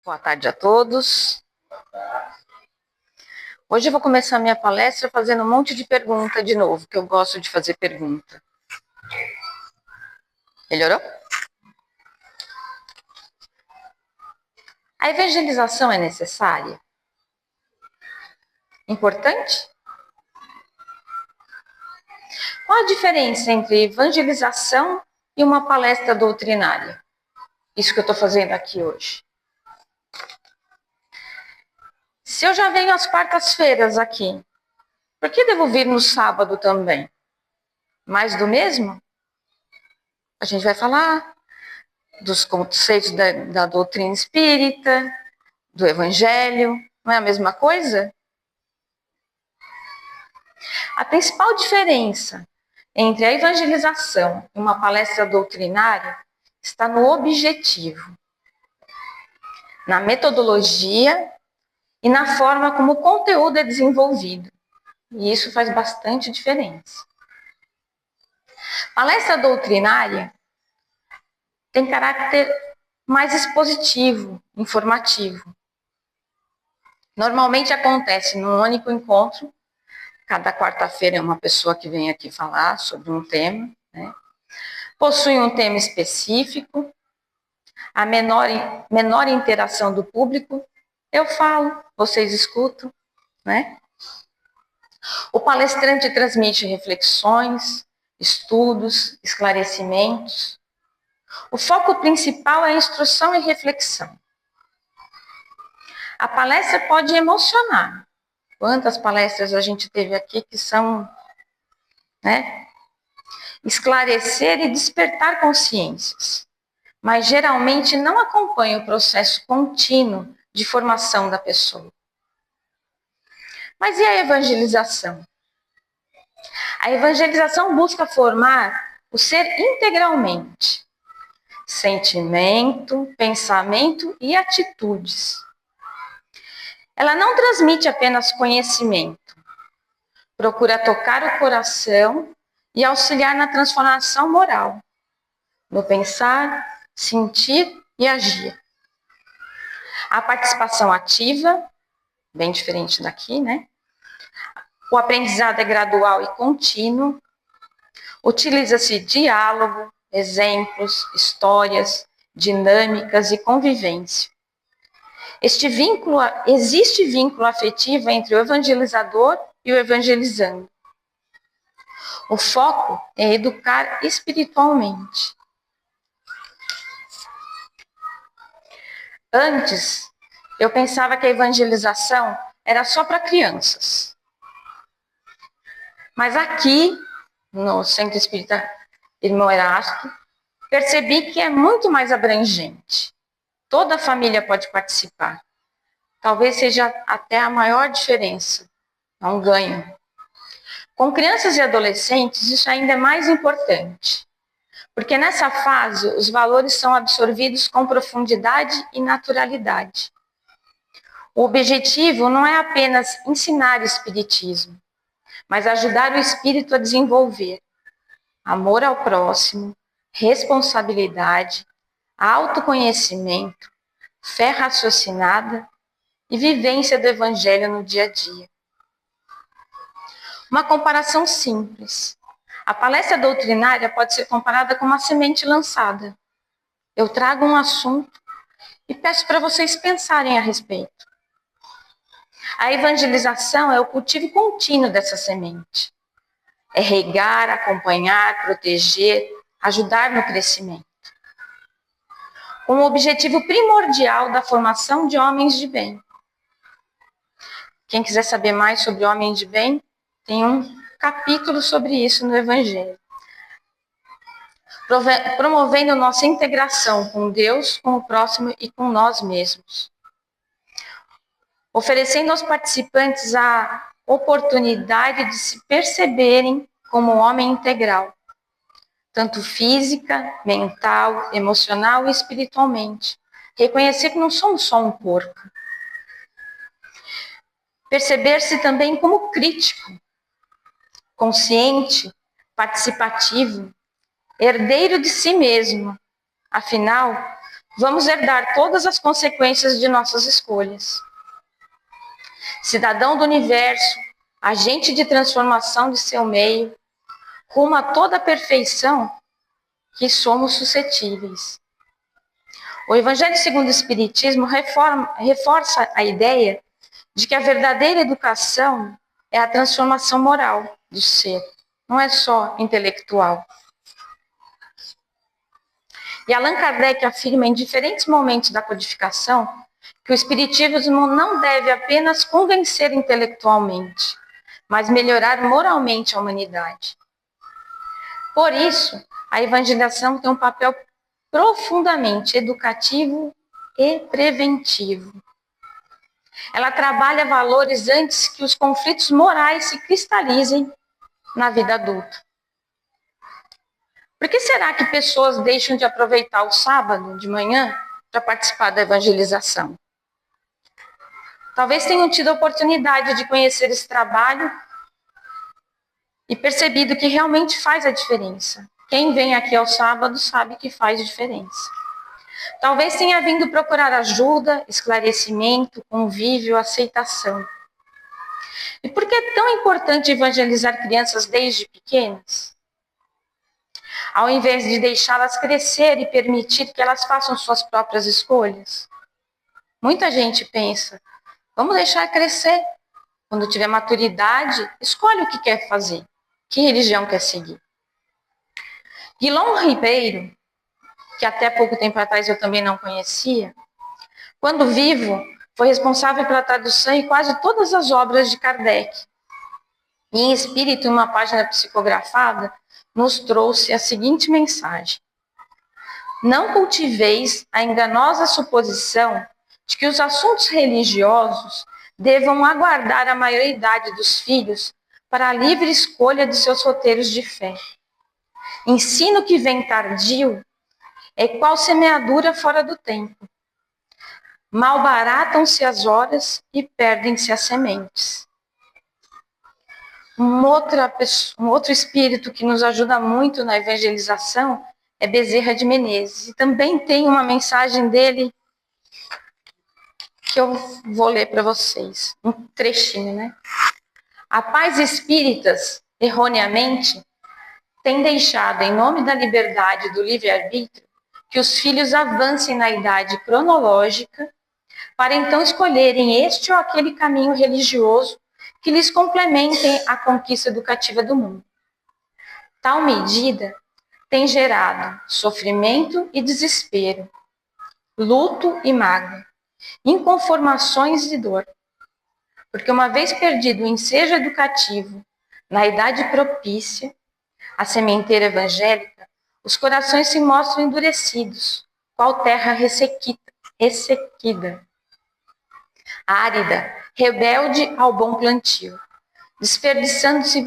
Boa tarde a todos. Hoje eu vou começar minha palestra fazendo um monte de pergunta de novo, que eu gosto de fazer pergunta. Melhorou? A evangelização é necessária? Importante? Qual a diferença entre evangelização e uma palestra doutrinária? Isso que eu estou fazendo aqui hoje. Se eu já venho às quartas-feiras aqui, por que devo vir no sábado também? Mais do mesmo? A gente vai falar dos conceitos da doutrina espírita, do evangelho, não é a mesma coisa? A principal diferença entre a evangelização e uma palestra doutrinária está no objetivo, na metodologia e na forma como o conteúdo é desenvolvido. E isso faz bastante diferença. Palestra doutrinária tem caráter mais expositivo, informativo. Normalmente acontece num único encontro. Cada quarta-feira é uma pessoa que vem aqui falar sobre um tema, né? Possui um tema específico, a menor interação do público. Eu falo, vocês escutam, né? O palestrante transmite reflexões, estudos, esclarecimentos. O foco principal é a instrução e reflexão. A palestra pode emocionar. Quantas palestras a gente teve aqui que são, né? Esclarecer e despertar consciências, mas geralmente não acompanha o processo contínuo de formação da pessoa. Mas e a evangelização? A evangelização busca formar o ser integralmente. Sentimento, pensamento e atitudes. Ela não transmite apenas conhecimento. Procura tocar o coração e auxiliar na transformação moral, no pensar, sentir e agir. A participação ativa, bem diferente daqui, né? O aprendizado é gradual e contínuo. Utiliza-se diálogo, exemplos, histórias, dinâmicas e convivência. Existe vínculo afetivo entre o evangelizador e o evangelizando. O foco é educar espiritualmente. Antes, eu pensava que a evangelização era só para crianças. Mas aqui, no Centro Espírita Irmão Erasto, percebi que é muito mais abrangente. Toda a família pode participar. Talvez seja até a maior diferença, é um ganho. Com crianças e adolescentes, isso ainda é mais importante, porque nessa fase os valores são absorvidos com profundidade e naturalidade. O objetivo não é apenas ensinar espiritismo, mas ajudar o espírito a desenvolver amor ao próximo, responsabilidade, autoconhecimento, fé raciocinada e vivência do evangelho no dia a dia. Uma comparação simples. A palestra doutrinária pode ser comparada com uma semente lançada. Eu trago um assunto e peço para vocês pensarem a respeito. A evangelização é o cultivo contínuo dessa semente. É regar, acompanhar, proteger, ajudar no crescimento. Com o objetivo primordial da formação de homens de bem. Quem quiser saber mais sobre homens de bem, tem um capítulo sobre isso no Evangelho. Promovendo nossa integração com Deus, com o próximo e com nós mesmos. Oferecendo aos participantes a oportunidade de se perceberem como homem integral, tanto física, mental, emocional e espiritualmente. Reconhecer que não somos só um corpo. Perceber-se também como crítico, consciente, participativo, herdeiro de si mesmo. Afinal, vamos herdar todas as consequências de nossas escolhas. Cidadão do universo, agente de transformação de seu meio, rumo a toda a perfeição que somos suscetíveis. O Evangelho segundo o Espiritismo reforça a ideia de que a verdadeira educação é a transformação moral do ser, não é só intelectual. E Allan Kardec afirma em diferentes momentos da codificação que o Espiritismo não deve apenas convencer intelectualmente, mas melhorar moralmente a humanidade. Por isso, a evangelização tem um papel profundamente educativo e preventivo. Ela trabalha valores antes que os conflitos morais se cristalizem na vida adulta. Por que será que pessoas deixam de aproveitar o sábado de manhã para participar da evangelização? Talvez tenham tido a oportunidade de conhecer esse trabalho e percebido que realmente faz a diferença. Quem vem aqui ao sábado sabe que faz diferença. Talvez tenha vindo procurar ajuda, esclarecimento, convívio, aceitação. E por que é tão importante evangelizar crianças desde pequenas? Ao invés de deixá-las crescer e permitir que elas façam suas próprias escolhas. Muita gente pensa, vamos deixar crescer. Quando tiver maturidade, escolhe o que quer fazer, que religião quer seguir. Guilom Ribeiro, que até pouco tempo atrás eu também não conhecia, quando vivo, foi responsável pela tradução de quase todas as obras de Kardec. E em espírito, em uma página psicografada, nos trouxe a seguinte mensagem: não cultiveis a enganosa suposição de que os assuntos religiosos devam aguardar a maioridade dos filhos para a livre escolha de seus roteiros de fé. Ensino que vem tardio é qual semeadura fora do tempo. Malbaratam-se as horas e perdem-se as sementes. Um outro espírito que nos ajuda muito na evangelização é Bezerra de Menezes. E também tem uma mensagem dele que eu vou ler para vocês. Um trechinho, né? A paz espíritas, erroneamente, tem deixado, em nome da liberdade e do livre-arbítrio, que os filhos avancem na idade cronológica para então escolherem este ou aquele caminho religioso que lhes complementem a conquista educativa do mundo. Tal medida tem gerado sofrimento e desespero, luto e mágoa, inconformações e dor. Porque uma vez perdido o ensejo educativo na idade propícia, a sementeira evangélica, os corações se mostram endurecidos, qual terra ressequida, árida, rebelde ao bom plantio, desperdiçando-se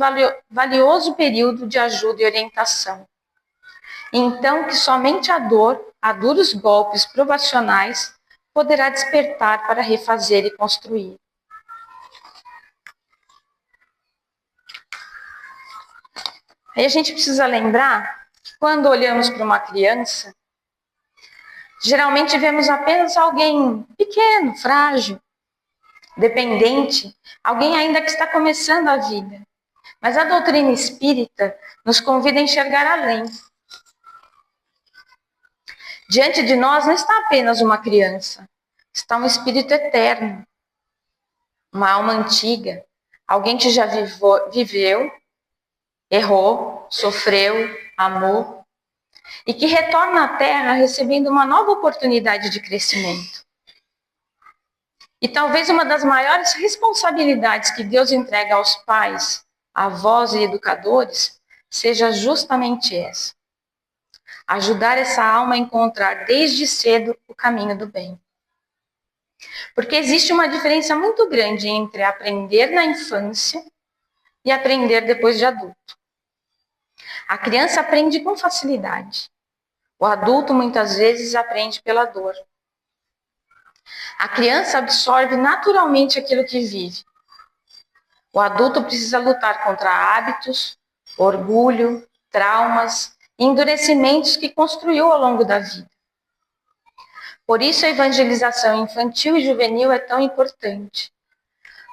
valioso período de ajuda e orientação. Então que somente a dor, a duros golpes provacionais, poderá despertar para refazer e construir. Aí a gente precisa lembrar que quando olhamos para uma criança, geralmente vemos apenas alguém pequeno, frágil, dependente, alguém ainda que está começando a vida. Mas a doutrina espírita nos convida a enxergar além. Diante de nós não está apenas uma criança, está um espírito eterno, uma alma antiga, alguém que já viveu, errou, sofreu, amou, e que retorna à Terra recebendo uma nova oportunidade de crescimento. E talvez uma das maiores responsabilidades que Deus entrega aos pais, avós e educadores seja justamente essa: ajudar essa alma a encontrar desde cedo o caminho do bem. Porque existe uma diferença muito grande entre aprender na infância e aprender depois de adulto. A criança aprende com facilidade. O adulto muitas vezes aprende pela dor. A criança absorve naturalmente aquilo que vive. O adulto precisa lutar contra hábitos, orgulho, traumas e endurecimentos que construiu ao longo da vida. Por isso a evangelização infantil e juvenil é tão importante.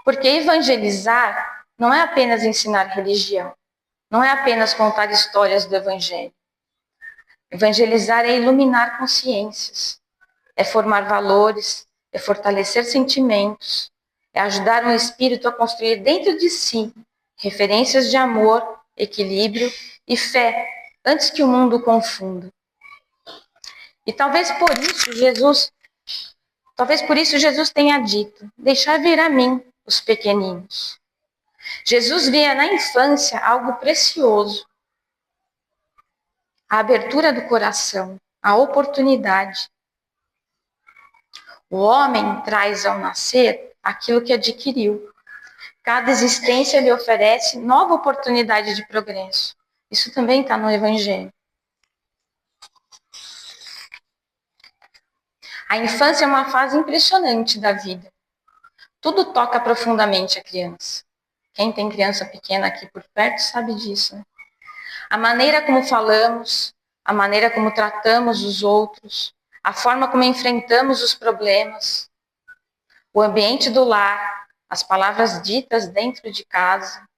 Porque evangelizar não é apenas ensinar religião, não é apenas contar histórias do Evangelho. Evangelizar é iluminar consciências, é formar valores, é fortalecer sentimentos, é ajudar um espírito a construir dentro de si referências de amor, equilíbrio e fé, antes que o mundo o confunda. E talvez por isso Jesus tenha dito: deixar vir a mim os pequeninos. Jesus via na infância algo precioso, a abertura do coração, a oportunidade. O homem traz ao nascer aquilo que adquiriu. Cada existência lhe oferece nova oportunidade de progresso. Isso também está no Evangelho. A infância é uma fase impressionante da vida. Tudo toca profundamente a criança. Quem tem criança pequena aqui por perto sabe disso, né? A maneira como falamos, a maneira como tratamos os outros, a forma como enfrentamos os problemas, o ambiente do lar, as palavras ditas dentro de casa,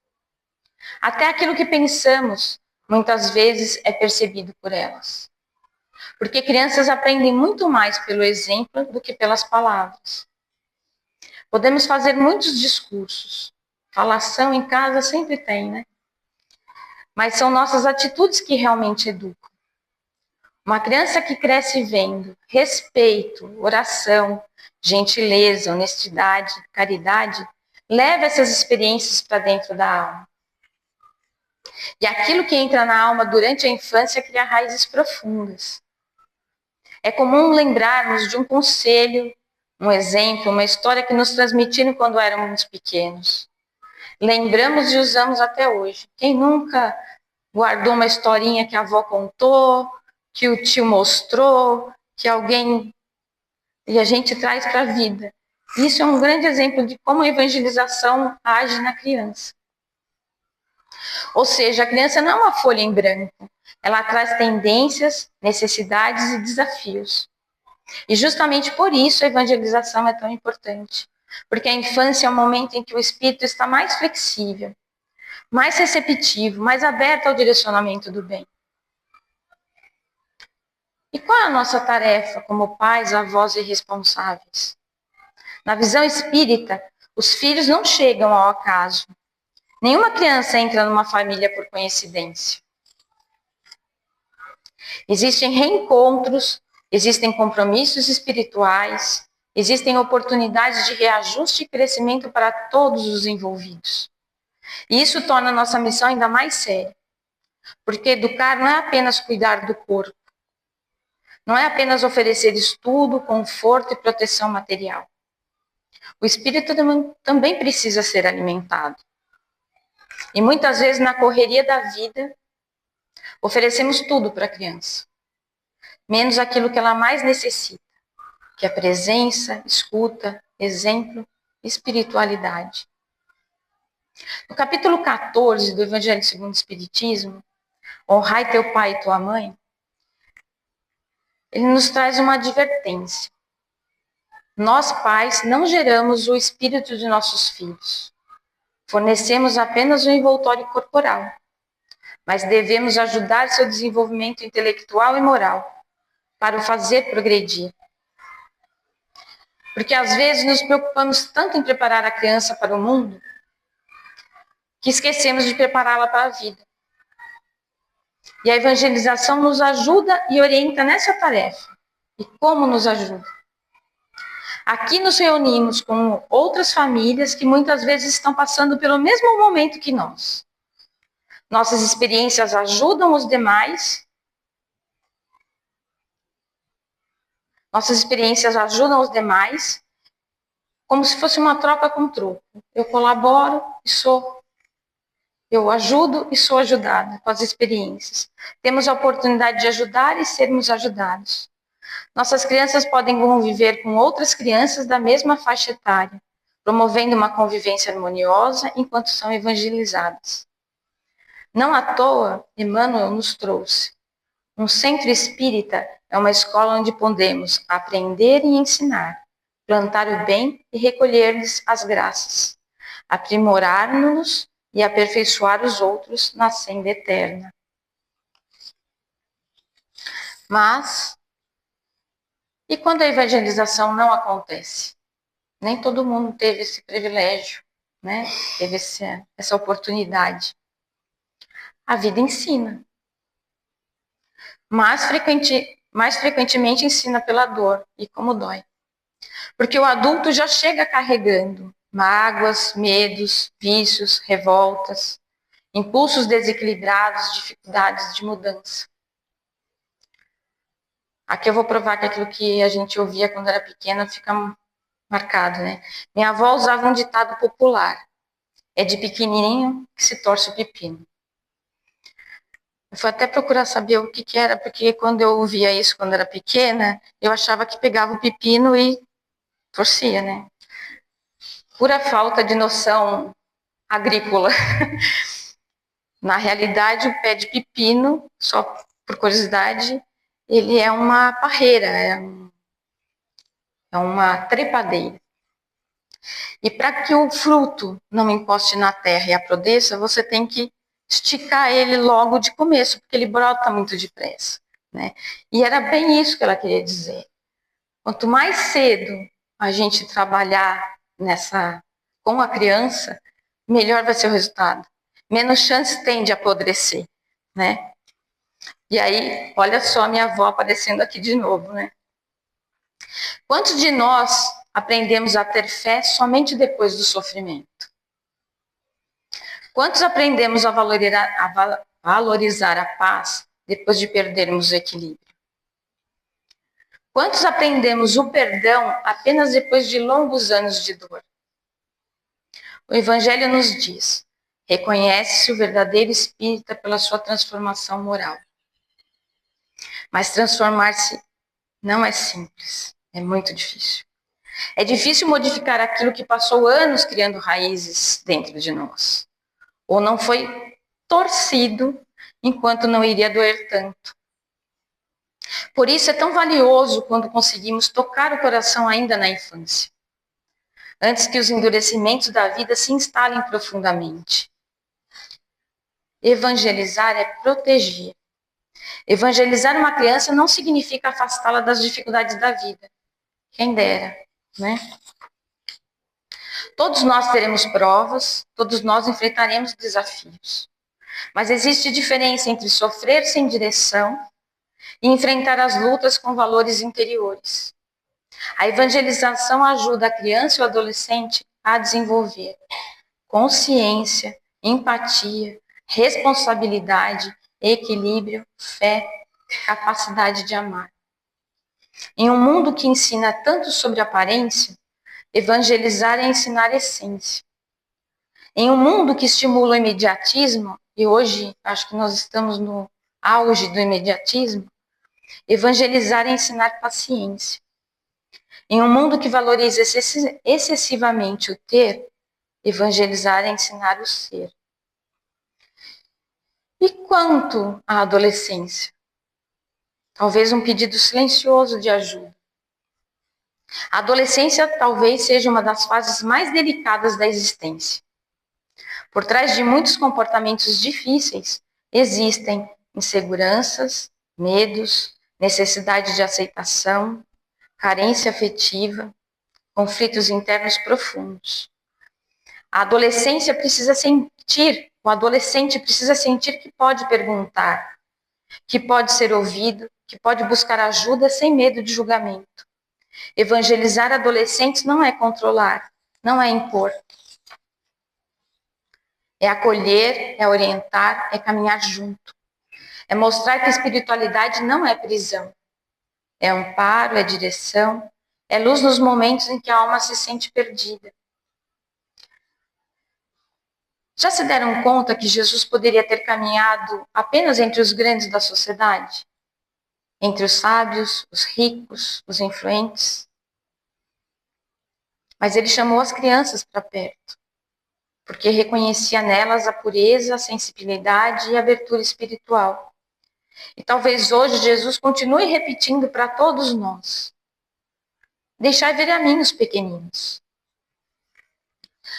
até aquilo que pensamos, muitas vezes é percebido por elas. Porque crianças aprendem muito mais pelo exemplo do que pelas palavras. Podemos fazer muitos discursos. Falação em casa sempre tem, né? Mas são nossas atitudes que realmente educam. Uma criança que cresce vendo respeito, oração, gentileza, honestidade, caridade, leva essas experiências para dentro da alma. E aquilo que entra na alma durante a infância cria raízes profundas. É comum lembrarmos de um conselho, um exemplo, uma história que nos transmitiram quando éramos pequenos. Lembramos e usamos até hoje. Quem nunca guardou uma historinha que a avó contou, que o tio mostrou, que alguém... E a gente traz para a vida. Isso é um grande exemplo de como a evangelização age na criança. Ou seja, a criança não é uma folha em branco. Ela traz tendências, necessidades e desafios. E justamente por isso a evangelização é tão importante. Porque a infância é o momento em que o espírito está mais flexível, mais receptivo, mais aberto ao direcionamento do bem. E qual é a nossa tarefa como pais, avós e responsáveis? Na visão espírita, os filhos não chegam ao acaso. Nenhuma criança entra numa família por coincidência. Existem reencontros, existem compromissos espirituais, existem oportunidades de reajuste e crescimento para todos os envolvidos. E isso torna a nossa missão ainda mais séria. Porque educar não é apenas cuidar do corpo. Não é apenas oferecer estudo, conforto e proteção material. O espírito também precisa ser alimentado. E muitas vezes, na correria da vida, oferecemos tudo para a criança, menos aquilo que ela mais necessita, que é presença, escuta, exemplo e espiritualidade. No capítulo 14 do Evangelho segundo o Espiritismo, honrai teu pai e tua mãe, ele nos traz uma advertência. Nós, pais, não geramos o espírito de nossos filhos. Fornecemos apenas o envoltório corporal, mas devemos ajudar seu desenvolvimento intelectual e moral, para o fazer progredir. Porque às vezes nos preocupamos tanto em preparar a criança para o mundo, que esquecemos de prepará-la para a vida. E a evangelização nos ajuda e orienta nessa tarefa. E como nos ajuda? Aqui nos reunimos com outras famílias que muitas vezes estão passando pelo mesmo momento que nós. Nossas experiências ajudam os demais. Nossas experiências ajudam os demais, como se fosse uma troca com troco. Eu colaboro e sou. Eu ajudo e sou ajudada com as experiências. Temos a oportunidade de ajudar e sermos ajudados. Nossas crianças podem conviver com outras crianças da mesma faixa etária, promovendo uma convivência harmoniosa enquanto são evangelizadas. Não à toa, Emmanuel nos trouxe. Um centro espírita é uma escola onde podemos aprender e ensinar, plantar o bem e recolher-lhes as graças, aprimorar-nos e aperfeiçoar os outros na senda eterna. Mas, e quando a evangelização não acontece? Nem todo mundo teve esse privilégio, né? Teve essa oportunidade. A vida ensina. Mais frequentemente ensina pela dor e como dói. Porque o adulto já chega carregando mágoas, medos, vícios, revoltas, impulsos desequilibrados, dificuldades de mudança. Aqui eu vou provar que aquilo que a gente ouvia quando era pequena fica marcado, né? Minha avó usava um ditado popular: é de pequenininho que se torce o pepino. Eu fui até procurar saber o que era, porque quando eu ouvia isso quando era pequena, eu achava que pegava o pepino e torcia, né? Pura falta de noção agrícola. Na realidade, o pé de pepino, só por curiosidade, ele é uma parreira, é uma trepadeira. E para que o fruto não encoste na terra e apodreça, você tem que esticar ele logo de começo, porque ele brota muito depressa, né? E era bem isso que ela queria dizer. Quanto mais cedo a gente trabalhar com a criança, melhor vai ser o resultado. Menos chance tem de apodrecer, né? E aí, olha só a minha avó aparecendo aqui de novo, né? Quantos de nós aprendemos a ter fé somente depois do sofrimento? Quantos aprendemos a valorizar a paz depois de perdermos o equilíbrio? Quantos aprendemos o perdão apenas depois de longos anos de dor? O Evangelho nos diz: reconhece-se o verdadeiro espírita pela sua transformação moral. Mas transformar-se não é simples, é muito difícil. É difícil modificar aquilo que passou anos criando raízes dentro de nós. Ou não foi torcido enquanto não iria doer tanto. Por isso é tão valioso quando conseguimos tocar o coração ainda na infância, antes que os endurecimentos da vida se instalem profundamente. Evangelizar é proteger. Evangelizar uma criança não significa afastá-la das dificuldades da vida. Quem dera, né? Todos nós teremos provas, todos nós enfrentaremos desafios. Mas existe diferença entre sofrer sem direção e enfrentar as lutas com valores interiores. A evangelização ajuda a criança e o adolescente a desenvolver consciência, empatia, responsabilidade, equilíbrio, fé, capacidade de amar. Em um mundo que ensina tanto sobre aparência, evangelizar é ensinar essência. Em um mundo que estimula o imediatismo, e hoje acho que nós estamos no auge do imediatismo, evangelizar é ensinar paciência. Em um mundo que valoriza excessivamente o ter, evangelizar é ensinar o ser. E quanto à adolescência? Talvez um pedido silencioso de ajuda. A adolescência talvez seja uma das fases mais delicadas da existência. Por trás de muitos comportamentos difíceis, existem inseguranças, medos, necessidade de aceitação, carência afetiva, conflitos internos profundos. A adolescência precisa sentir, o adolescente precisa sentir que pode perguntar, que pode ser ouvido, que pode buscar ajuda sem medo de julgamento. Evangelizar adolescentes não é controlar, não é impor. É acolher, é orientar, é caminhar junto. É mostrar que a espiritualidade não é prisão. É amparo, é direção, é luz nos momentos em que a alma se sente perdida. Já se deram conta que Jesus poderia ter caminhado apenas entre os grandes da sociedade? Entre os sábios, os ricos, os influentes? Mas ele chamou as crianças para perto, porque reconhecia nelas a pureza, a sensibilidade e a abertura espiritual. E talvez hoje Jesus continue repetindo para todos nós: deixai vir a mim os pequeninos.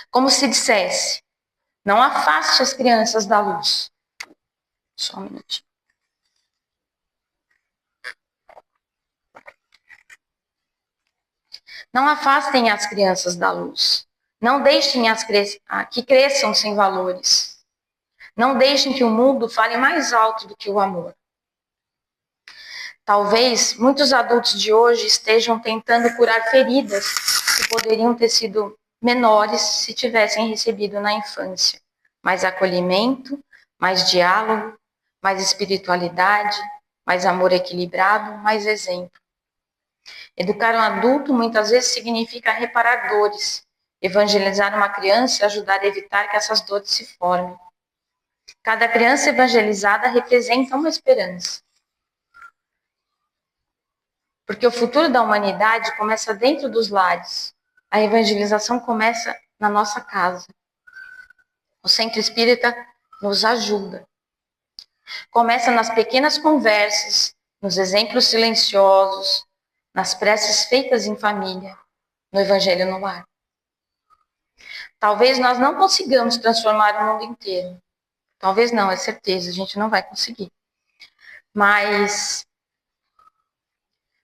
Como se dissesse: não afaste as crianças da luz. Só um minutinho. Não afastem as crianças da luz. Não deixem que cresçam sem valores. Não deixem que o mundo fale mais alto do que o amor. Talvez muitos adultos de hoje estejam tentando curar feridas que poderiam ter sido menores se tivessem recebido na infância mais acolhimento, mais diálogo, mais espiritualidade, mais amor equilibrado, mais exemplo. Educar um adulto muitas vezes significa reparar dores, evangelizar uma criança e ajudar a evitar que essas dores se formem. Cada criança evangelizada representa uma esperança. Porque o futuro da humanidade começa dentro dos lares. A evangelização começa na nossa casa. O Centro Espírita nos ajuda. Começa nas pequenas conversas, nos exemplos silenciosos, nas preces feitas em família, no Evangelho no lar. Talvez nós não consigamos transformar o mundo inteiro. Talvez não, é certeza, a gente não vai conseguir. Mas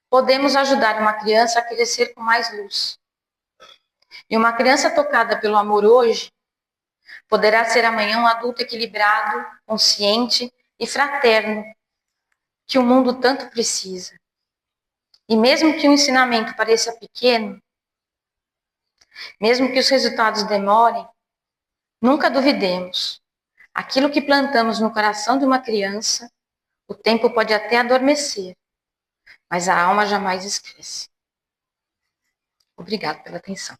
podemos ajudar uma criança a crescer com mais luz. E uma criança tocada pelo amor hoje poderá ser amanhã um adulto equilibrado, consciente e fraterno, que o mundo tanto precisa. E mesmo que o ensinamento pareça pequeno, mesmo que os resultados demorem, nunca duvidemos. Aquilo que plantamos no coração de uma criança, o tempo pode até adormecer, mas a alma jamais esquece. Obrigado pela atenção.